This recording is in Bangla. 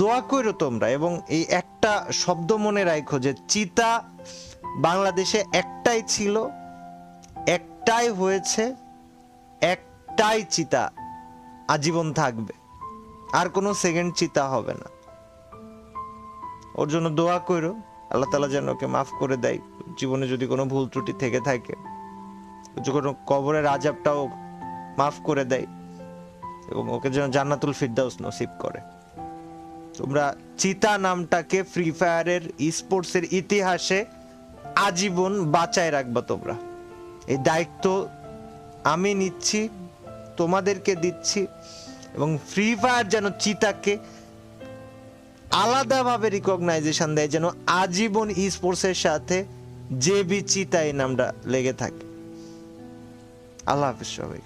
দোয়া করো তোমরা, এবং এই একটা শব্দ মনে রাখো যে চিতা বাংলাদেশে একটাই ছিল, একটাই হয়েছে, একটাই চিতা আজীবন থাকবে, আর কোনো সেকেন্ড চিতা হবে না। ওর জন্য দোয়া করো, আল্লাহ তাআলা যেন ওকে মাফ করে দেয়, জীবনে যদি কোনো ভুল ত্রুটি থেকে থাকে, কোনো কবরের আযাবটাও মাফ করে দেয়, এবং ওকে যেন জান্নাতুল ফিরদাউস নসিব করে। তোমরা চিতা নামটাকে ফ্রি ফায়ারের স্পোর্টসের ইতিহাসে আজীবন বাঁচায় রাখবা। তোমরা এই দায়িত্ব আমি নিচ্ছি, তোমাদেরকে দিচ্ছি, এবং ফ্রি ফায়ার যেন চিতাকে আলাদাভাবে রিকগনাইজেশন দেয়, যেন আজীবন স্পোর্টসের সাথে জেবি চিতা এই নামটা লেগে থাকে। আল্লাহ হাফেজ সবাই।